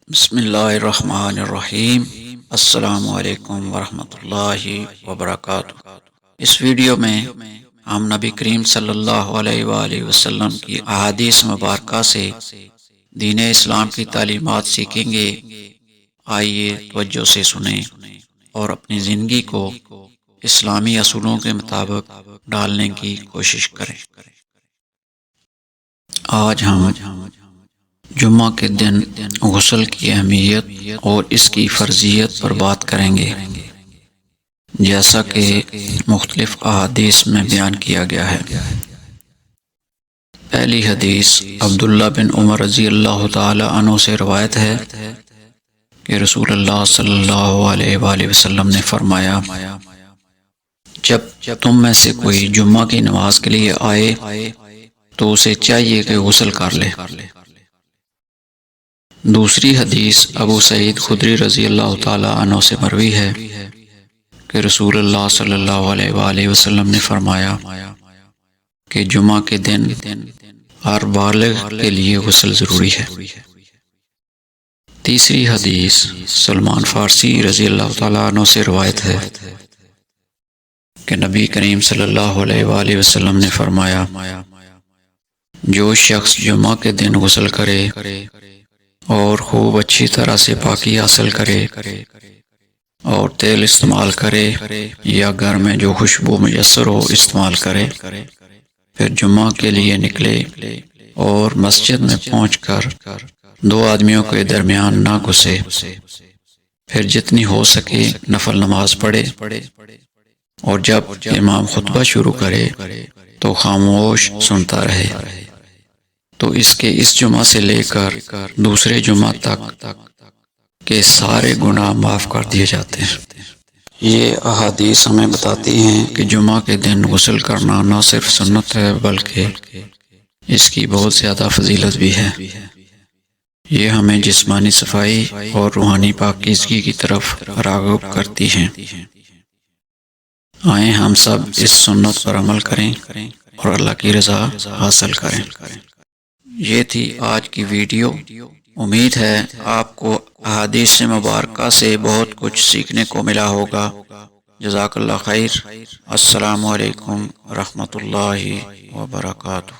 بسم اللہ الرحمن الرحیم۔ السلام علیکم ورحمۃ اللہ وبرکاتہ۔ اس ویڈیو میں ہم نبی کریم صلی اللہ علیہ وآلہ وسلم کی احادیث مبارکہ سے دین اسلام کی تعلیمات سیکھیں گے۔ آئیے توجہ سے سنیں اور اپنی زندگی کو اسلامی اصولوں کے مطابق ڈالنے کی کوشش کریں۔ آج ہم جمعہ کے دن غسل کی اہمیت اور اس کی فرضیت پر بات کریں گے، جیسا کہ مختلف احادیث میں بیان کیا گیا ہے۔ پہلی حدیث عبداللہ بن عمر رضی اللہ تعالی عنہ سے روایت ہے کہ رسول اللہ صلی اللہ علیہ وآلہ وسلم نے فرمایا، جب تم میں سے کوئی جمعہ کی نماز کے لیے آئے تو اسے چاہیے کہ غسل کر لے۔ دوسری حدیث ابو سعید خدری رضی اللہ تعالی عنہ سے مروی ہے کہ رسول اللہ صلی اللہ علیہ وآلہ وسلم نے فرمایا کہ جمعہ کے دن ہر بالغ کے لیے غسل ضروری ہے۔ تیسری حدیث سلمان فارسی رضی اللہ تعالی عنہ سے روایت ہے کہ نبی کریم صلی اللہ علیہ وآلہ وسلم نے فرمایا، جو شخص جمعہ کے دن غسل کرے اور خوب اچھی طرح سے پاکی حاصل کرے اور تیل استعمال کرے یا گھر میں جو خوشبو میسر ہو استعمال کرے، پھر جمعہ کے لیے نکلے اور مسجد میں پہنچ کر دو آدمیوں کے درمیان نہ گھسے، پھر جتنی ہو سکے نفل نماز پڑھے، اور جب امام خطبہ شروع کرے تو خاموش سنتا رہے، تو اس جمعہ سے لے کر دوسرے جمعہ تک کے سارے گناہ معاف کر دیے جاتے ہیں۔ یہ احادیث ہمیں بتاتی ہیں کہ جمعہ کے دن غسل کرنا نہ صرف سنت ہے بلکہ اس کی بہت زیادہ فضیلت بھی ہے۔ یہ ہمیں جسمانی صفائی اور روحانی پاکیزگی کی طرف راغب کرتی ہیں۔ آئیں ہم سب اس سنت پر عمل کریں اور اللہ کی رضا حاصل کریں۔ یہ تھی آج کی ویڈیو۔ امید ہے آپ کو احادیث مبارکہ سے بہت کچھ سیکھنے کو ملا ہوگا۔ جزاک اللہ خیر۔ السلام علیکم ورحمۃ اللہ وبرکاتہ۔